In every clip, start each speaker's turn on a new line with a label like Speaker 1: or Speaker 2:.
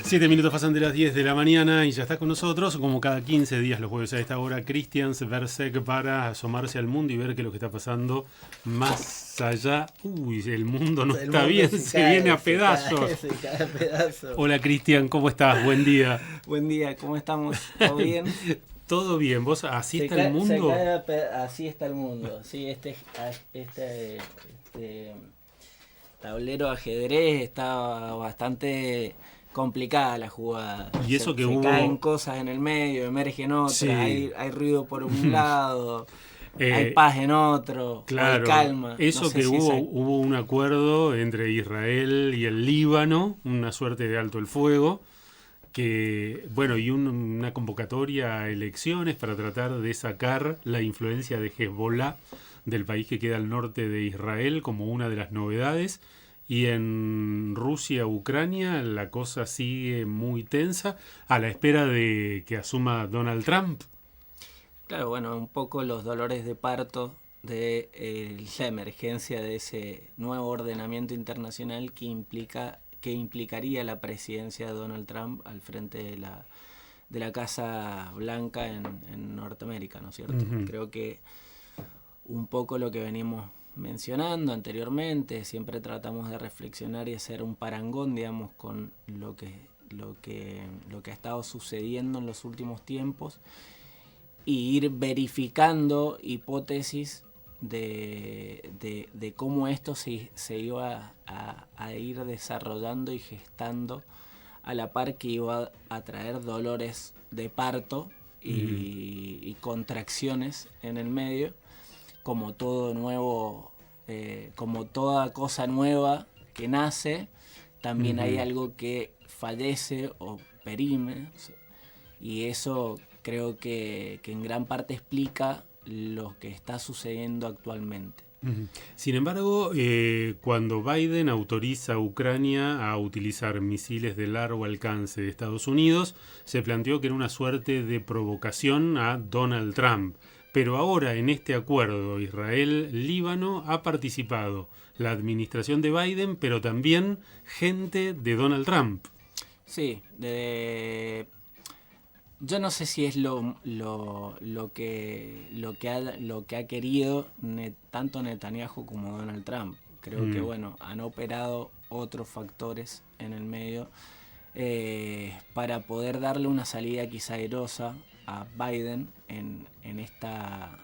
Speaker 1: 7 minutos pasan de las 10 de la mañana y ya está con nosotros, como cada 15 días los jueves a esta hora, Cristian Svercek, para asomarse al mundo y ver qué es lo que está pasando más allá. Uy, el mundo no está bien, se viene a pedazos.
Speaker 2: Se cae a pedazos.
Speaker 1: Hola Cristian, ¿cómo estás? Buen día.
Speaker 2: Buen día, ¿cómo estamos? ¿Todo bien?
Speaker 1: Todo bien, ¿vos así está el mundo?
Speaker 2: Así está el mundo. Sí, este tablero ajedrez está bastante complicada la jugada.
Speaker 1: Y eso que
Speaker 2: se caen cosas en el medio, emergen otras,
Speaker 1: sí.
Speaker 2: hay ruido por un lado, hay paz en otro,
Speaker 1: claro,
Speaker 2: hay calma.
Speaker 1: Eso no sé que si hubo un acuerdo entre Israel y el Líbano, una suerte de alto el fuego, que bueno, y una convocatoria a elecciones para tratar de sacar la influencia de Hezbollah del país que queda al norte de Israel como una de las novedades. Y en Rusia, Ucrania, la cosa sigue muy tensa a la espera de que asuma Donald Trump.
Speaker 2: Claro, bueno, un poco los dolores de parto de la emergencia de ese nuevo ordenamiento internacional que implicaría la presidencia de Donald Trump al frente de la Casa Blanca en Norteamérica, ¿no es cierto? Uh-huh. Creo que un poco lo que venimos mencionando anteriormente, siempre tratamos de reflexionar y hacer un parangón, digamos, con lo que ha estado sucediendo en los últimos tiempos y ir verificando hipótesis de cómo esto se iba a ir desarrollando y gestando a la par que iba a traer dolores de parto y contracciones en el medio, como todo nuevo, como toda cosa nueva que nace, también hay algo que fallece o perime, y eso creo que en gran parte explica lo que está sucediendo actualmente.
Speaker 1: Sin embargo, cuando Biden autoriza a Ucrania a utilizar misiles de largo alcance de Estados Unidos, se planteó que era una suerte de provocación a Donald Trump. Pero ahora en este acuerdo Israel-Líbano ha participado la administración de Biden, pero también gente de Donald Trump.
Speaker 2: Sí, yo no sé si es lo que ha querido tanto Netanyahu como Donald Trump. Creo que bueno, han operado otros factores en el medio para poder darle una salida quizá airosa a Biden en esta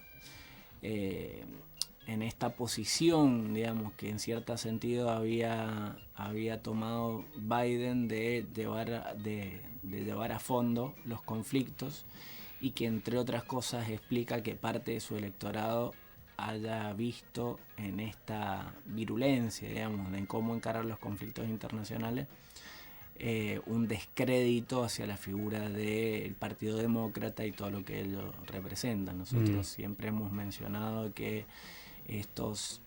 Speaker 2: posición, digamos, que en cierto sentido había tomado Biden de llevar a fondo los conflictos, y que entre otras cosas explica que parte de su electorado haya visto en esta virulencia, digamos, en cómo encarar los conflictos internacionales, un descrédito hacia la figura del Partido Demócrata y todo lo que ello representa. Nosotros siempre hemos mencionado que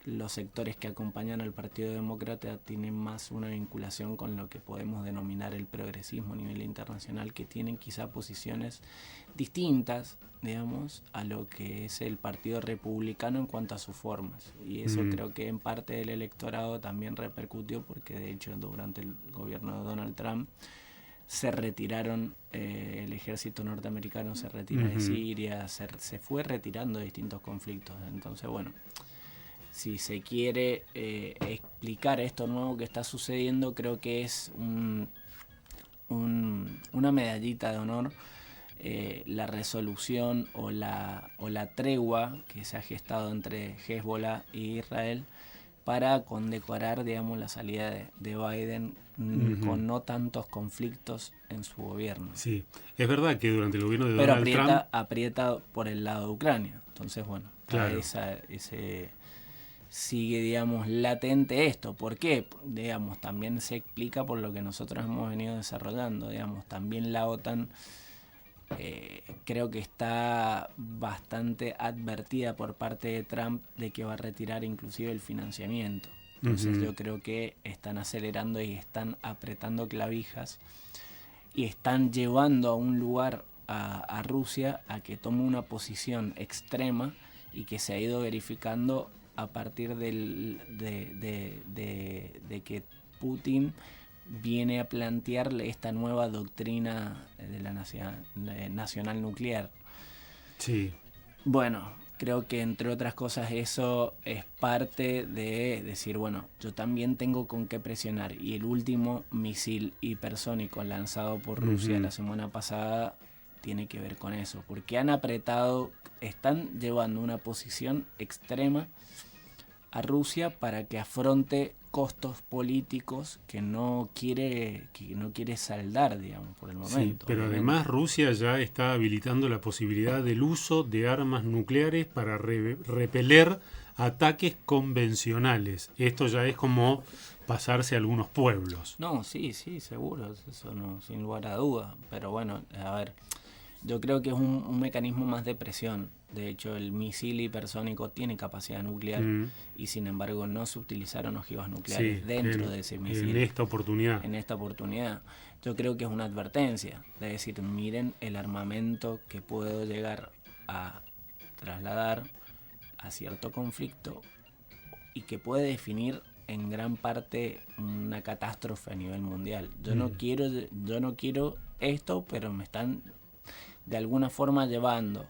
Speaker 2: los sectores que acompañan al Partido Demócrata tienen más una vinculación con lo que podemos denominar el progresismo a nivel internacional, que tienen quizá posiciones distintas, digamos, a lo que es el Partido Republicano en cuanto a sus formas, y eso creo que en parte del electorado también repercutió, porque de hecho durante el gobierno de Donald Trump se retiraron, el ejército norteamericano se retira de Siria, se fue retirando de distintos conflictos. Entonces, bueno, si se quiere explicar esto nuevo que está sucediendo, creo que es una medallita de honor, la resolución o la tregua que se ha gestado entre Hezbollah y Israel para condecorar, digamos, la salida de Biden con no tantos conflictos en su gobierno.
Speaker 1: Sí, es verdad que durante el gobierno de Donald Trump...
Speaker 2: Pero aprieta por el lado de Ucrania. Entonces, bueno,
Speaker 1: claro,
Speaker 2: sigue, digamos, latente esto. ¿Por qué? Digamos, también se explica por lo que nosotros hemos venido desarrollando. Digamos, también la OTAN creo que está bastante advertida por parte de Trump de que va a retirar inclusive el financiamiento. Entonces yo creo que están acelerando y están apretando clavijas y están llevando a un lugar a Rusia a que tome una posición extrema, y que se ha ido verificando a partir de que Putin viene a plantearle esta nueva doctrina de la nacional nuclear.
Speaker 1: Sí.
Speaker 2: Bueno, creo que entre otras cosas eso es parte de decir, bueno, yo también tengo con qué presionar. Y el último misil hipersónico lanzado por Rusia la semana pasada tiene que ver con eso, porque han apretado, están llevando una posición extrema a Rusia para que afronte costos políticos que no quiere saldar, digamos, por el momento.
Speaker 1: Sí, pero
Speaker 2: obviamente.
Speaker 1: además Rusia ya está habilitando la posibilidad del uso de armas nucleares para repeler ataques convencionales. Esto ya es como pasarse a algunos pueblos.
Speaker 2: No, sí, seguro, eso no, sin lugar a duda. Pero bueno, a ver, yo creo que es un mecanismo más de presión. De hecho, el misil hipersónico tiene capacidad nuclear y sin embargo no se utilizaron ojivas nucleares dentro de ese misil.
Speaker 1: En esta oportunidad.
Speaker 2: En esta oportunidad. Yo creo que es una advertencia. De decir, miren el armamento que puedo llegar a trasladar a cierto conflicto y que puede definir en gran parte una catástrofe a nivel mundial. Yo no quiero esto, pero me están de alguna forma llevando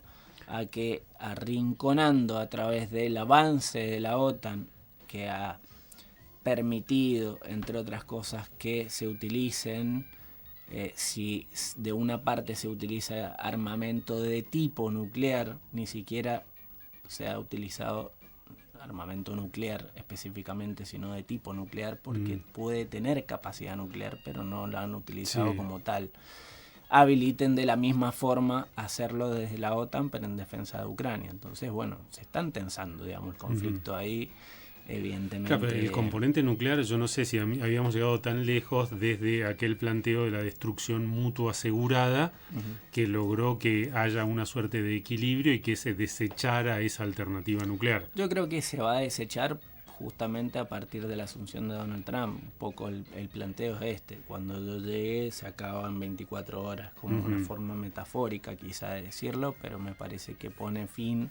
Speaker 2: a que arrinconando a través del avance de la OTAN, que ha permitido, entre otras cosas, que se utilicen, si de una parte se utiliza armamento de tipo nuclear, ni siquiera se ha utilizado armamento nuclear específicamente, sino de tipo nuclear, porque puede tener capacidad nuclear, pero no la han utilizado como tal. Habiliten de la misma forma hacerlo desde la OTAN, pero en defensa de Ucrania. Entonces, bueno, se están tensando, digamos, el conflicto ahí, evidentemente.
Speaker 1: Claro, pero el componente nuclear, yo no sé si habíamos llegado tan lejos desde aquel planteo de la destrucción mutua asegurada, que logró que haya una suerte de equilibrio y que se desechara esa alternativa nuclear.
Speaker 2: Yo creo que se va a desechar justamente a partir de la asunción de Donald Trump. Un poco el planteo es este: cuando yo llegué se acaban 24 horas, como una forma metafórica quizá de decirlo, pero me parece que pone fin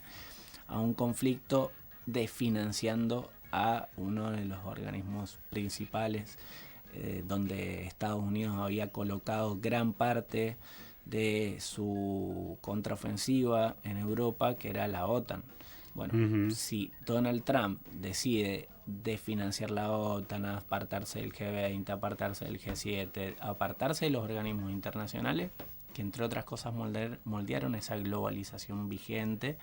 Speaker 2: a un conflicto desfinanciando a uno de los organismos principales donde Estados Unidos había colocado gran parte de su contraofensiva en Europa, que era la OTAN. Bueno, si Donald Trump decide desfinanciar la OTAN, apartarse del G20, apartarse del G7, apartarse de los organismos internacionales, que entre otras cosas moldearon esa globalización vigente,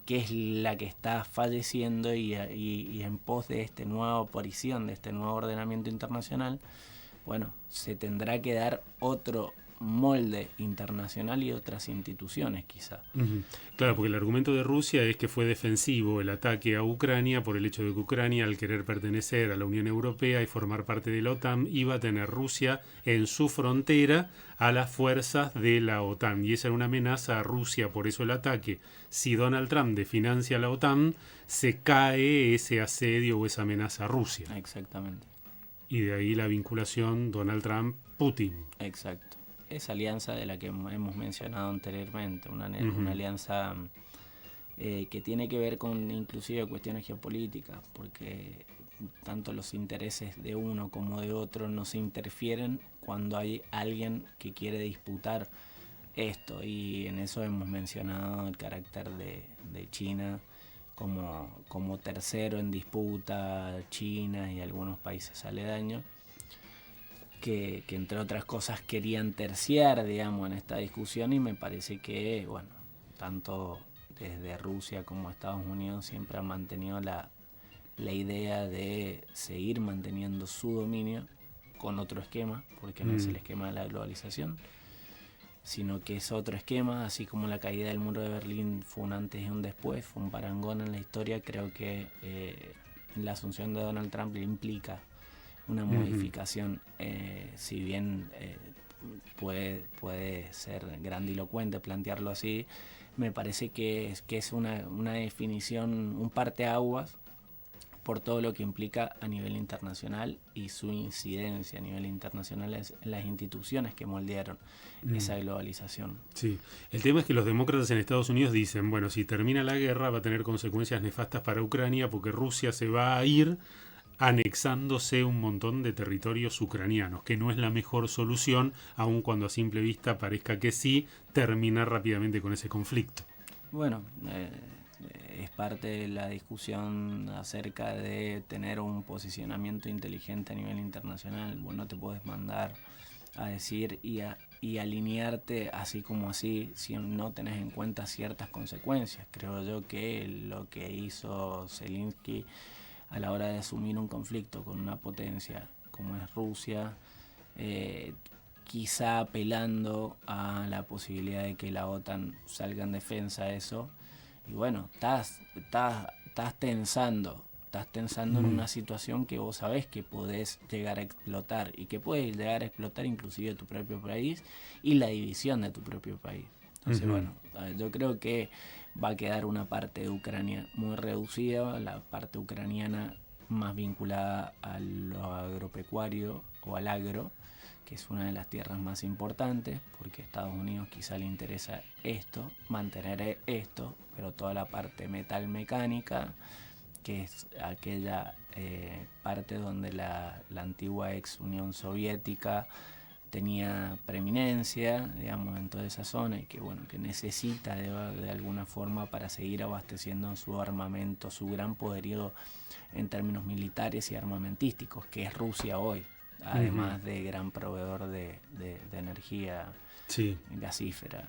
Speaker 2: que es la que está falleciendo y en pos de esta nueva aparición, de este nuevo ordenamiento internacional, bueno, se tendrá que dar otro molde internacional y otras instituciones quizá.
Speaker 1: Claro, porque el argumento de Rusia es que fue defensivo el ataque a Ucrania por el hecho de que Ucrania, al querer pertenecer a la Unión Europea y formar parte de la OTAN, iba a tener Rusia en su frontera a las fuerzas de la OTAN, y esa era una amenaza a Rusia. Por eso el ataque. Si Donald Trump desfinancia la OTAN, se cae ese asedio o esa amenaza a Rusia.
Speaker 2: Exactamente.
Speaker 1: Y de ahí la vinculación Donald Trump-Putin.
Speaker 2: Exacto. Esa alianza de la que hemos mencionado anteriormente, una alianza que tiene que ver con inclusive cuestiones geopolíticas, porque tanto los intereses de uno como de otro no se interfieren cuando hay alguien que quiere disputar esto, y en eso hemos mencionado el carácter de China como tercero en disputa, China y algunos países aledaños, que entre otras cosas querían terciar, digamos, en esta discusión, y me parece que, bueno, tanto desde Rusia como Estados Unidos siempre han mantenido la idea de seguir manteniendo su dominio con otro esquema, porque no es el esquema de la globalización, sino que es otro esquema. Así como la caída del muro de Berlín fue un antes y un después, fue un parangón en la historia, creo que la asunción de Donald Trump implica una modificación, si bien puede ser grandilocuente plantearlo así, me parece que es una definición, un parteaguas por todo lo que implica a nivel internacional y su incidencia a nivel internacional en las instituciones que moldearon esa globalización.
Speaker 1: Sí, el tema es que los demócratas en Estados Unidos dicen, bueno, si termina la guerra va a tener consecuencias nefastas para Ucrania porque Rusia se va a ir anexándose un montón de territorios ucranianos, que no es la mejor solución, aun cuando a simple vista parezca que sí, terminar rápidamente con ese conflicto.
Speaker 2: Bueno, es parte de la discusión acerca de tener un posicionamiento inteligente a nivel internacional. Vos no te podés mandar a decir y alinearte así como así si no tenés en cuenta ciertas consecuencias. Creo yo que lo que hizo Zelensky a la hora de asumir un conflicto con una potencia como es Rusia, quizá apelando a la posibilidad de que la OTAN salga en defensa de eso. Y bueno, estás tensando en una situación que vos sabés que podés llegar a explotar y que puede llegar a explotar inclusive tu propio país y la división de tu propio país. Entonces, bueno, yo creo que va a quedar una parte de Ucrania muy reducida, la parte ucraniana más vinculada a lo agropecuario o al agro, que es una de las tierras más importantes, porque a Estados Unidos quizá le interesa esto, mantener esto, pero toda la parte metal mecánica, que es aquella parte donde la antigua ex Unión Soviética tenía preeminencia, digamos, en toda esa zona y que, bueno, que necesita de alguna forma para seguir abasteciendo su armamento, su gran poderío en términos militares y armamentísticos, que es Rusia hoy, además de gran proveedor de energía gasífera.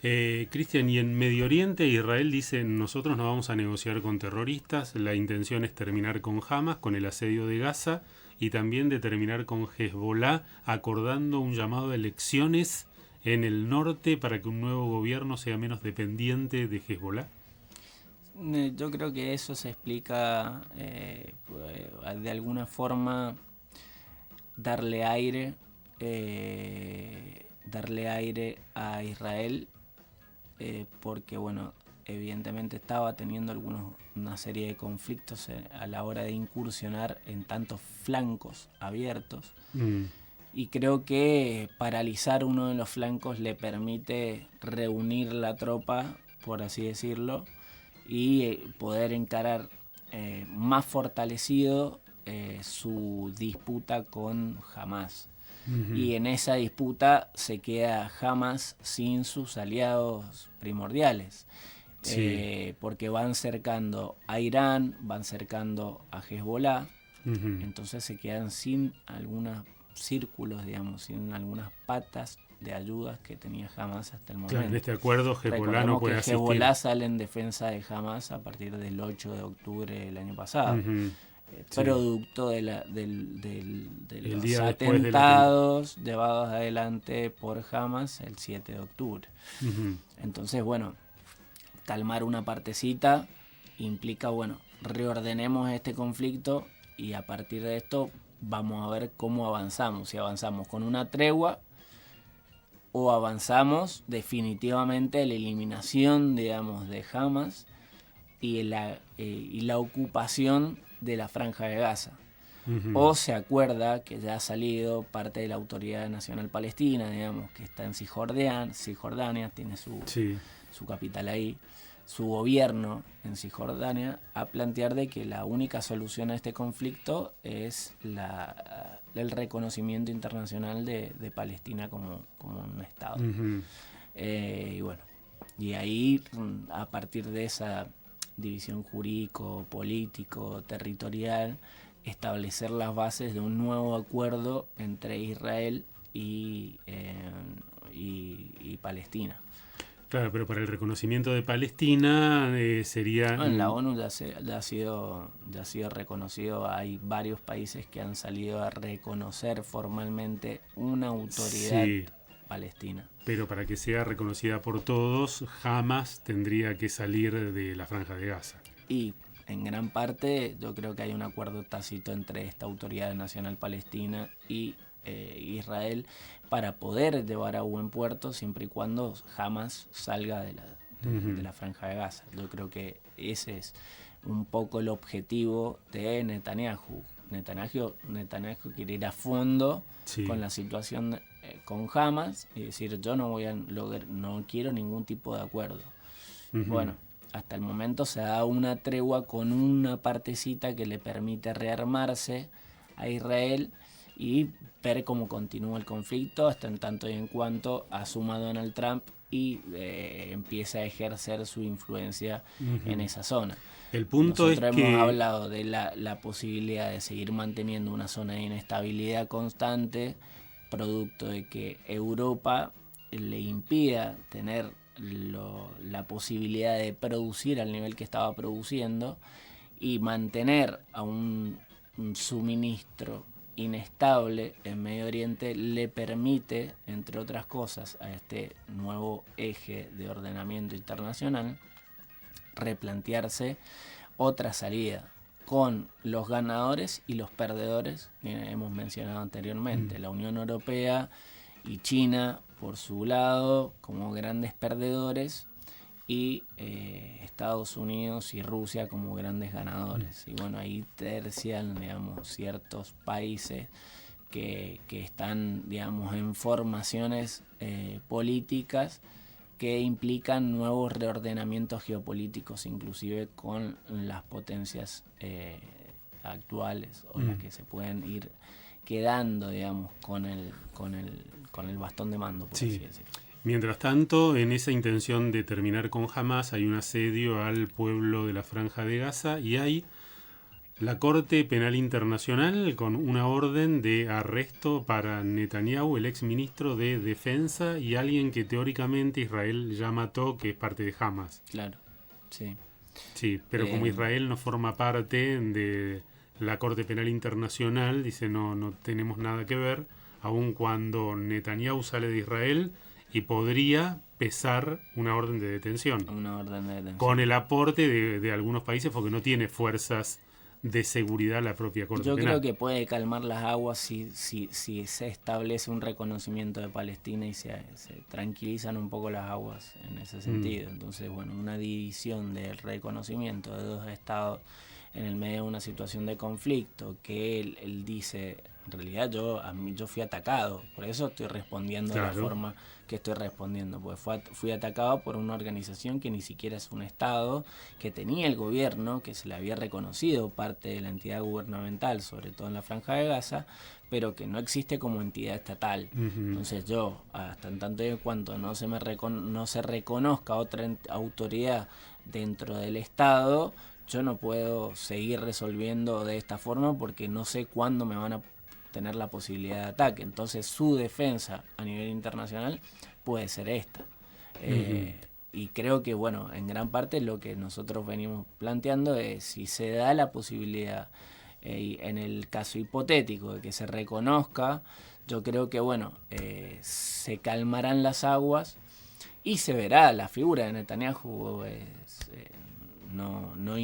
Speaker 1: Cristian, y en Medio Oriente Israel dice, nosotros no vamos a negociar con terroristas, la intención es terminar con Hamas, con el asedio de Gaza, y también de terminar con Hezbollah, acordando un llamado a elecciones en el norte para que un nuevo gobierno sea menos dependiente de Hezbollah.
Speaker 2: Yo creo que eso se explica de alguna forma darle aire a Israel, porque bueno, evidentemente estaba teniendo una serie de conflictos a la hora de incursionar en tantos flancos abiertos. Y creo que paralizar uno de los flancos le permite reunir la tropa, por así decirlo, y poder encarar más fortalecido su disputa con Hamas. Y en esa disputa se queda Hamas sin sus aliados primordiales. Porque van cercando a Irán, van cercando a Hezbollah, entonces se quedan sin algunos círculos, digamos, sin algunas patas de ayudas que tenía Hamas hasta el momento.
Speaker 1: Claro, en este acuerdo Hezbollah no puede asistir.
Speaker 2: Hezbollah sale en defensa de Hamas a partir del 8 de octubre del año pasado. Producto de los atentados llevados adelante por Hamas el 7 de octubre. Entonces, bueno, calmar una partecita implica, bueno, reordenemos este conflicto y a partir de esto vamos a ver cómo avanzamos. Si avanzamos con una tregua o avanzamos definitivamente a la eliminación, digamos, de Hamas y la ocupación de la Franja de Gaza. O se acuerda que ya ha salido parte de la Autoridad Nacional Palestina, digamos, que está en Cisjordania, tiene su capital ahí, su gobierno en Cisjordania, a plantear de que la única solución a este conflicto es el reconocimiento internacional de Palestina como un Estado. Y bueno, y ahí, a partir de esa división jurídico, político, territorial, establecer las bases de un nuevo acuerdo entre Israel y Palestina.
Speaker 1: Claro, pero para el reconocimiento de Palestina sería...
Speaker 2: En la ONU ya ha sido reconocido. Hay varios países que han salido a reconocer formalmente una autoridad palestina.
Speaker 1: Pero para que sea reconocida por todos, Hamas tendría que salir de la Franja de Gaza.
Speaker 2: Y en gran parte yo creo que hay un acuerdo tácito entre esta Autoridad Nacional Palestina y Israel para poder llevar a buen puerto siempre y cuando Hamas salga de la Franja de Gaza. Yo creo que ese es un poco el objetivo de Netanyahu. Netanyahu quiere ir a fondo con la situación con Hamas y decir, yo no quiero ningún tipo de acuerdo. Bueno, hasta el momento se ha dado una tregua con una partecita que le permite rearmarse a Israel y ver cómo continúa el conflicto hasta en tanto y en cuanto asuma Donald Trump y empieza a ejercer su influencia en esa zona.
Speaker 1: El punto
Speaker 2: Nosotros
Speaker 1: es que
Speaker 2: hemos hablado de la posibilidad de seguir manteniendo una zona de inestabilidad constante, producto de que Europa le impida tener la posibilidad de producir al nivel que estaba produciendo y mantener a un suministro inestable en Medio Oriente le permite, entre otras cosas, a este nuevo eje de ordenamiento internacional replantearse otra salida con los ganadores y los perdedores que hemos mencionado anteriormente. La Unión Europea y China por su lado como grandes perdedores y Estados Unidos y Rusia como grandes ganadores. Y bueno, ahí tercian, digamos, ciertos países que están, digamos, en formaciones políticas que implican nuevos reordenamientos geopolíticos, inclusive con las potencias actuales o las que se pueden ir quedando, digamos, con el bastón de mando, por así decirlo.
Speaker 1: Mientras tanto, en esa intención de terminar con Hamas, hay un asedio al pueblo de la Franja de Gaza y hay la Corte Penal Internacional con una orden de arresto para Netanyahu, el exministro de Defensa, y alguien que teóricamente Israel ya mató, que es parte de Hamas.
Speaker 2: Claro, sí.
Speaker 1: Sí, pero como Israel no forma parte de la Corte Penal Internacional, dice no tenemos nada que ver, aun cuando Netanyahu sale de Israel y podría pesar una orden de detención.
Speaker 2: Una orden de detención.
Speaker 1: Con el aporte de algunos países porque no tiene fuerzas de seguridad la propia Corte
Speaker 2: Yo
Speaker 1: Penal.
Speaker 2: creo que puede calmar las aguas si se establece un reconocimiento de Palestina y se tranquilizan un poco las aguas en ese sentido. Entonces, bueno, una división del reconocimiento de dos estados en el medio de una situación de conflicto, que él dice, en realidad yo fui atacado, por eso estoy respondiendo de la forma que estoy respondiendo, pues fui atacado por una organización que ni siquiera es un estado, que tenía el gobierno, que se le había reconocido parte de la entidad gubernamental, sobre todo en la Franja de Gaza, pero que no existe como entidad estatal. Entonces yo, hasta en tanto y en cuanto no se reconozca otra autoridad dentro del estado, yo no puedo seguir resolviendo de esta forma porque no sé cuándo me van a tener la posibilidad de ataque. Entonces su defensa a nivel internacional puede ser esta. Y creo que, bueno, en gran parte lo que nosotros venimos planteando es si se da la posibilidad, en el caso hipotético de que se reconozca, yo creo que, bueno, se calmarán las aguas y se verá la figura de Netanyahu. No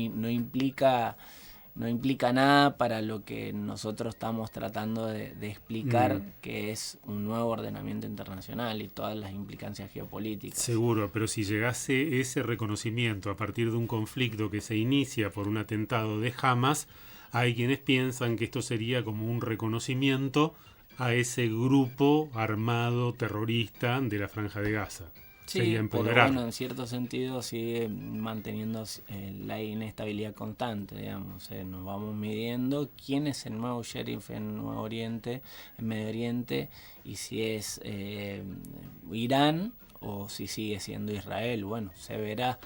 Speaker 2: implica nada para lo que nosotros estamos tratando de explicar, que es un nuevo ordenamiento internacional y todas las implicancias geopolíticas.
Speaker 1: Seguro, pero si llegase ese reconocimiento a partir de un conflicto que se inicia por un atentado de Hamas, hay quienes piensan que esto sería como un reconocimiento a ese grupo armado terrorista de la Franja de Gaza.
Speaker 2: Sí, pero bueno, en cierto sentido sigue manteniendo la inestabilidad constante, digamos. Nos vamos midiendo quién es el nuevo sheriff en Nuevo Oriente, en Medio Oriente, y si es Irán o si sigue siendo Israel. Bueno, se verá.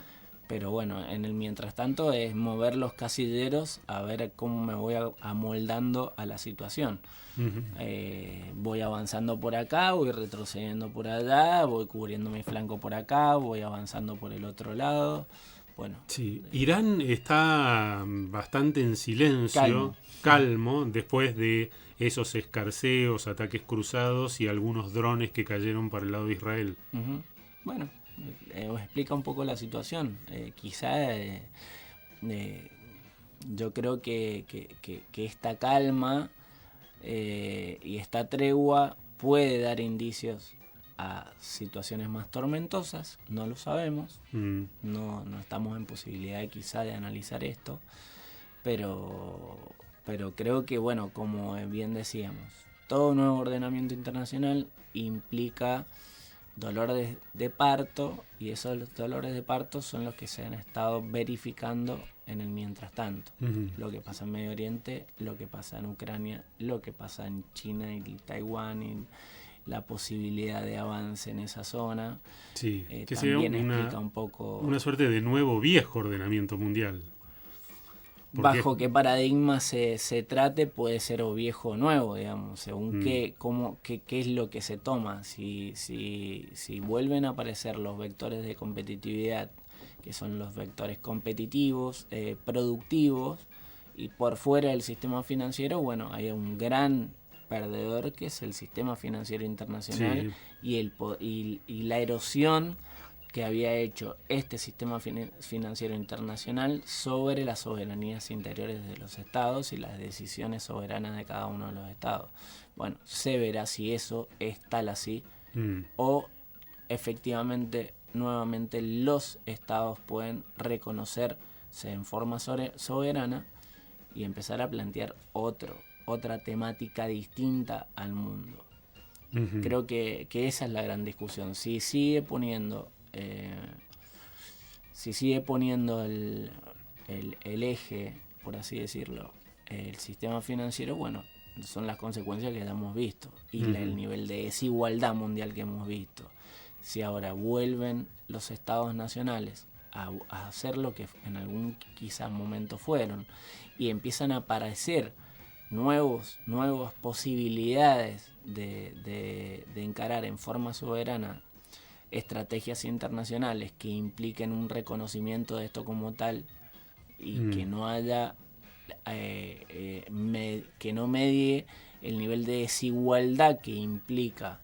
Speaker 2: Pero bueno, en el mientras tanto es mover los casilleros a ver cómo me voy amoldando a la situación. Voy avanzando por acá, voy retrocediendo por allá, voy cubriendo mi flanco por acá, voy avanzando por el otro lado. Bueno,
Speaker 1: sí, Irán está bastante en silencio, calmo, después de esos escarceos, ataques cruzados y algunos drones que cayeron para el lado de Israel.
Speaker 2: Bueno, os explica un poco la situación. Quizá yo creo que esta calma y esta tregua puede dar indicios a situaciones más tormentosas, no lo sabemos, no estamos en posibilidad quizá de analizar esto, pero creo que, bueno, como bien decíamos, todo nuevo ordenamiento internacional implica dolores de parto, y esos dolores de parto son los que se han estado verificando en el mientras tanto. Lo que pasa en Medio Oriente, lo que pasa en Ucrania, lo que pasa en China y Taiwán, y la posibilidad de avance en esa zona.
Speaker 1: Sí, que
Speaker 2: también
Speaker 1: sea
Speaker 2: explica un poco
Speaker 1: una suerte de nuevo viejo ordenamiento mundial.
Speaker 2: Bajo qué paradigma se trate, puede ser o viejo o nuevo, digamos, según qué es lo que se toma. Si vuelven a aparecer los vectores de competitividad, que son los vectores competitivos, productivos, y por fuera del sistema financiero, bueno, hay un gran perdedor que es el sistema financiero internacional, sí. y la erosión que había hecho este sistema financiero internacional sobre las soberanías interiores de los estados y las decisiones soberanas de cada uno de los estados. Bueno, se verá si eso es tal así o efectivamente nuevamente los estados pueden reconocerse en forma soberana y empezar a plantear otra temática distinta al mundo. Creo que esa es la gran discusión. Si sigue poniendo el eje, por así decirlo, el sistema financiero, bueno, son las consecuencias que ya hemos visto y el nivel de desigualdad mundial que hemos visto. Si ahora vuelven los estados nacionales a hacer lo que en algún quizás momento fueron y empiezan a aparecer nuevas posibilidades de encarar en forma soberana estrategias internacionales que impliquen un reconocimiento de esto como tal y que no haya que no medie el nivel de desigualdad que implica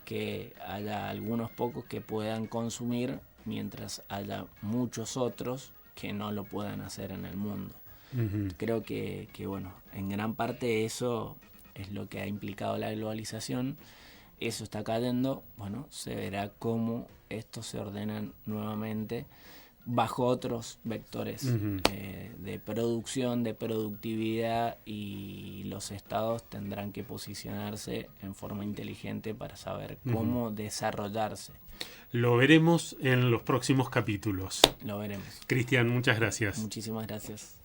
Speaker 2: que haya algunos pocos que puedan consumir mientras haya muchos otros que no lo puedan hacer en el mundo. Creo que bueno, en gran parte eso es lo que ha implicado la globalización. Eso está cayendo, bueno, se verá cómo estos se ordenan nuevamente bajo otros vectores de producción, de productividad, y los estados tendrán que posicionarse en forma inteligente para saber cómo desarrollarse.
Speaker 1: Lo veremos en los próximos capítulos.
Speaker 2: Lo veremos.
Speaker 1: Cristian, muchas gracias.
Speaker 2: Muchísimas gracias.